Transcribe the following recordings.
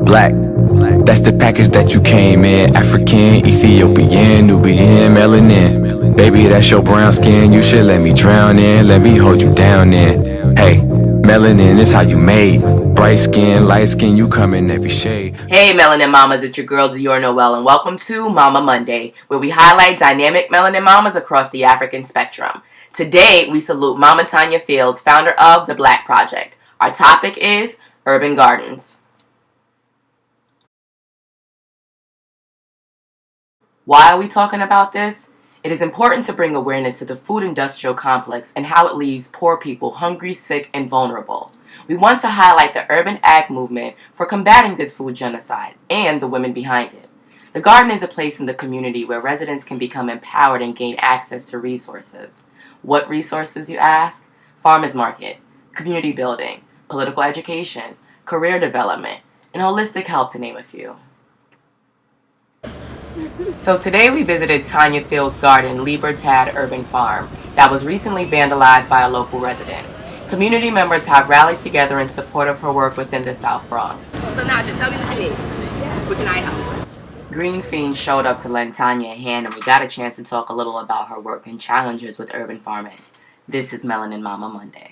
Black. That's the package that you came in. African, Ethiopian, Nubian, melanin. Baby, that's your brown skin. You should let me drown in. Let me hold you down in. Hey, melanin is how you made. Bright skin, light skin, you come in every shade. Hey Melanin Mamas, it's your girl Dior Noel, and welcome to Mama Monday, where we highlight dynamic melanin mamas across the African spectrum. Today, we salute Mama Tanya Fields, founder of The Black Project. Our topic is urban gardens. Why are we talking about this? It is important to bring awareness to the food industrial complex and how it leaves poor people hungry, sick, and vulnerable. We want to highlight the urban ag movement for combating this food genocide and the women behind it. The garden is a place in the community where residents can become empowered and gain access to resources. What resources, you ask? Farmers market, community building, political education, career development, and holistic help, to name a few. So today we visited Tanya Fields' garden, Libertad Urban Farm, that was recently vandalized by a local resident. Community members have rallied together in support of her work within the South Bronx. So Naja, tell me what you need. What can I help? Green Fiend showed up to lend Tanya a hand, and we got a chance to talk a little about her work and challenges with urban farming. This is Melanin Mama Monday.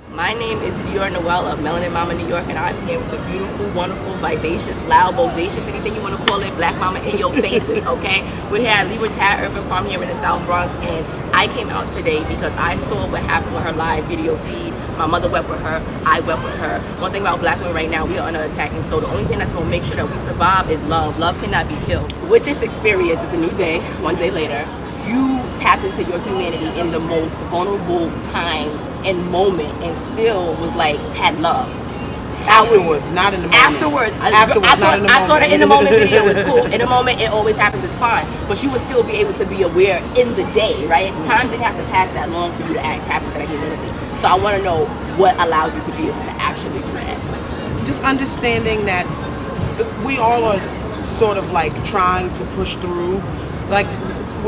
My name is Dior Noel of Melanin Mama New York, and I'm here with the beautiful, wonderful, vivacious, loud, bodacious, anything you want to call it, black mama in your faces, okay? We're here at Libertad Urban Farm here in the South Bronx, and I came out today because I saw what happened with her live video feed. My mother wept with her, I wept with her. One thing about black women right now, we are under attack, and so the only thing that's going to make sure that we survive is love. Love cannot be killed. With this experience, it's a new day, one day later. You tapped into your humanity in the most vulnerable time and moment, and still was like, had love. Afterwards, not in the moment. Afterwards, not in the moment. I saw the in the moment video. It's cool. In the moment, it always happens. It's fine. But you would still be able to be aware in the day, right? Time didn't have to pass that long for you to tap into that humanity. So I want to know what allows you to be able to actually do that. Just understanding that we all are sort of like trying to push through. Like,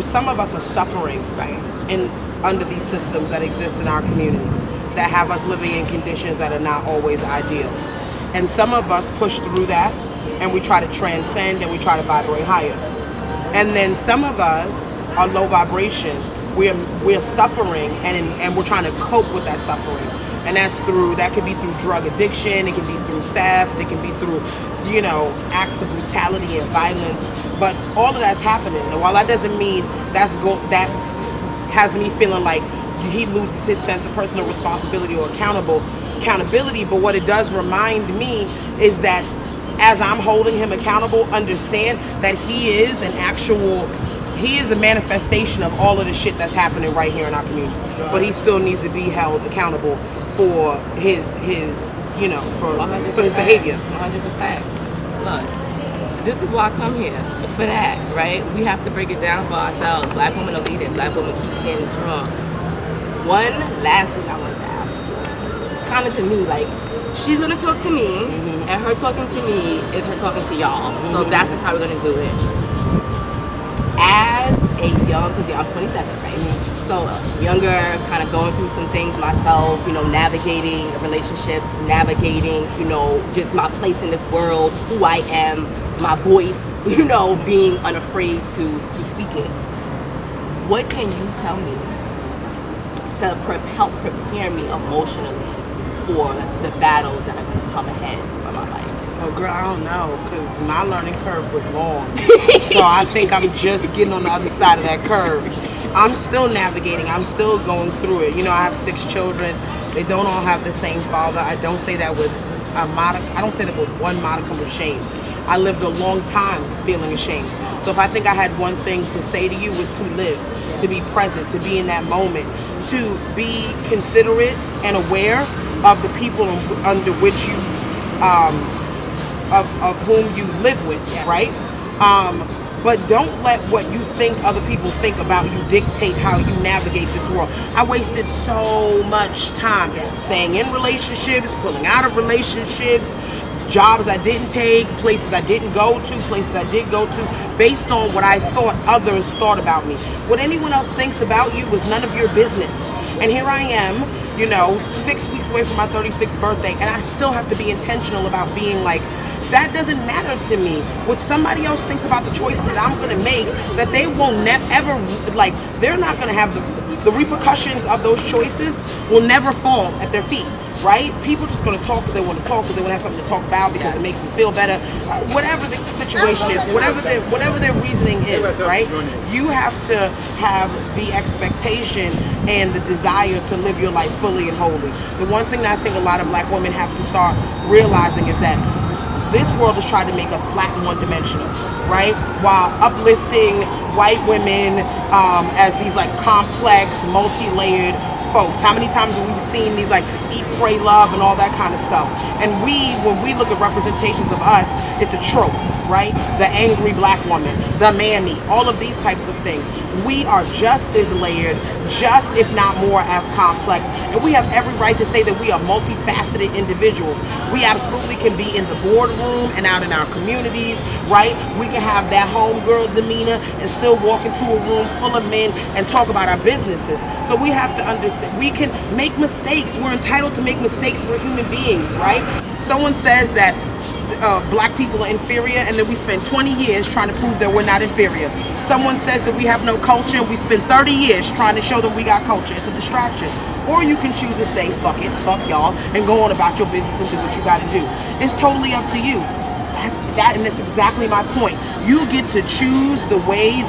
some of us are suffering, right, and under these systems that exist in our community that have us living in conditions that are not always ideal. And some of us push through that and we try to transcend and we try to vibrate higher. And then some of us are low vibration. We're suffering and we're trying to cope with that suffering. And that could be through drug addiction, it can be through theft, it can be through, acts of brutality and violence. But all of that's happening. And while that doesn't mean that has me feeling like he loses his sense of personal responsibility or accountability, but what it does remind me is that as I'm holding him accountable, understand that he is a manifestation of all of the shit that's happening right here in our community. But he still needs to be held accountable for his for his behavior. 100%. Look, this is why I come here, for that, right? We have to break it down for ourselves. Black women are leading. Black women keep standing strong. One last thing I want to ask. Kind of to me, like, she's going to talk to me, and her talking to me is her talking to y'all. So that's just how we're going to do it. As a young, because I'm 27, right? So younger, kind of going through some things myself, navigating relationships, navigating, just my place in this world, who I am, my voice, being unafraid to speak it. What can you tell me to help prepare me emotionally for the battles that are going to come ahead for my life? Oh, girl, I don't know, because my learning curve was long. So I think I'm just getting on the other side of that curve. I'm still navigating. I'm still going through it. I have 6 children. They don't all have the same father. I don't say that with one modicum of shame. I lived a long time feeling ashamed. So if I think I had one thing to say to you was to live, to be present, to be in that moment, to be considerate and aware of the people under which you, of whom you live with, right? But don't let what you think other people think about you dictate how you navigate this world. I wasted so much time staying in relationships, pulling out of relationships, jobs I didn't take, places I didn't go to, places I did go to, based on what I thought others thought about me. What anyone else thinks about you was none of your business. And here I am, you know, 6 weeks away from my 36th birthday, and I still have to be intentional about being like, that doesn't matter to me. What somebody else thinks about the choices that I'm gonna make, that they will ever, like, they're not gonna have the repercussions of those choices will never fall at their feet, right? People just gonna talk because they want to talk, because they want to have something to talk about, because it makes them feel better. Whatever the situation is, whatever their reasoning is, right? You have to have the expectation and the desire to live your life fully and wholly. The one thing that I think a lot of black women have to start realizing is that this world has tried to make us flat and one-dimensional, right? While uplifting white women as these like complex, multi-layered folks. How many times have we seen these like eat, pray, love and all that kind of stuff? And when we look at representations of us, it's a trope, right? The angry black woman, the mammy, all of these types of things. We are just as layered, just if not more as complex, and we have every right to say that we are multifaceted individuals. We absolutely can be in the boardroom and out in our communities, right? We can have that homegirl demeanor and still walk into a room full of men and talk about our businesses. So we have to understand, we can make mistakes. We're entitled to make mistakes. We're human beings, right? Someone says that black people are inferior, and then we spend 20 years trying to prove that we're not inferior. Someone says that we have no culture, and we spend 30 years trying to show them we got culture. It's a distraction. Or you can choose to say, fuck it, fuck y'all, and go on about your business and do what you gotta do. It's totally up to you. And that's exactly my point. You get to choose the way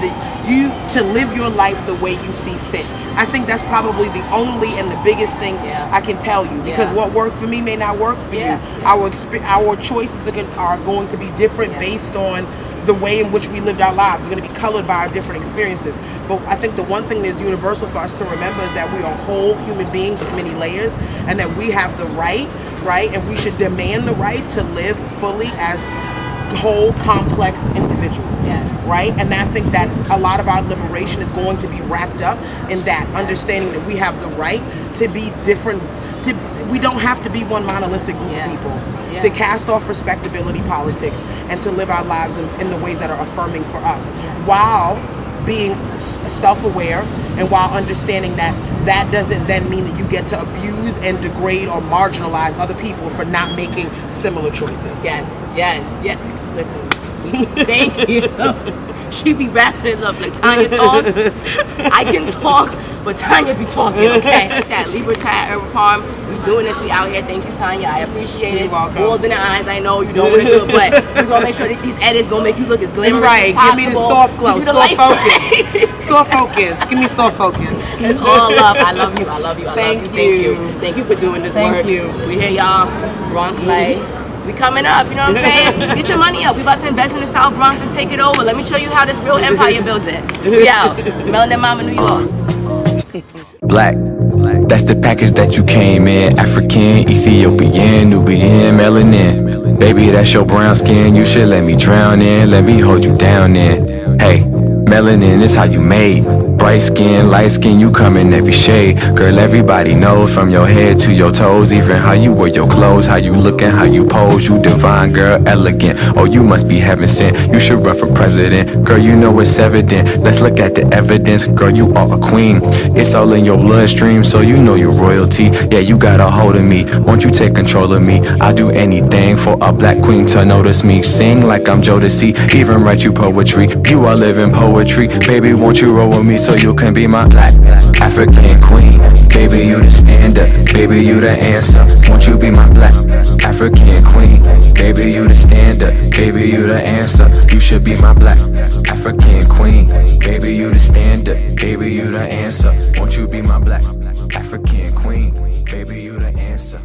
to live your life the way you see fit. I think that's probably the only and the biggest thing I can tell you, because what worked for me may not work for you. Our choices are going to be different based on the way in which we lived our lives. It's going to be colored by our different experiences. But I think the one thing that's universal for us to remember is that we are whole human beings with many layers, and that we have the right, and we should demand the right to live fully as whole, complex individuals, right? And I think that a lot of our liberation is going to be wrapped up in that, understanding that we have the right to be different. We don't have to be one monolithic group of people. To cast off respectability politics and to live our lives in the ways that are affirming for us, while being self-aware and while understanding that that doesn't then mean that you get to abuse and degrade or marginalize other people for not making similar choices. Yes. Listen, thank you. She be wrapping it up like Tanya talks. I can talk, but Tanya be talking, okay? That Libertad Urban Farm, we doing this, we out here. Thank you, Tanya. I appreciate it. You're welcome. Balls in the eyes, I know you don't want to do it, but we're going to make sure that these edits going to make you look as glamorous as possible. Give me the soft glow, soft focus. Soft focus. Give me soft focus. It's all love. I love you. Thank you. Thank you for doing this work. Thank you. We here, y'all. Bronx Light. We coming up, you know what I'm saying? Get your money up. We about to invest in the South Bronx and take it over. Let me show you how this real empire builds it. We out. Melanin Mama, New York. Black, that's the package that you came in. African, Ethiopian, Nubian, melanin. Baby, that's your brown skin. You should let me drown in. Let me hold you down in. Hey, melanin is how you made. Bright skin, light skin, you come in every shade. Girl, everybody knows from your head to your toes. Even how you wear your clothes, how you looking, how you pose. You divine, girl, elegant. Oh, you must be heaven sent. You should run for president. Girl, you know it's evident. Let's look at the evidence. Girl, you are a queen. It's all in your bloodstream, so you know you're royalty. Yeah, you got a hold of me. Won't you take control of me? I'll do anything for a black queen to notice me. Sing like I'm Jodeci, even write you poetry. You are living poetry. Baby, won't you roll with me so you can be my black African queen? Baby, you the standard. Baby, you the answer. Won't you be my black African queen? Baby, you the standard. Baby, you the answer. You should be my black African queen. Baby, you the standard. Baby, you the answer. Won't you be my black African queen? Baby, you the answer.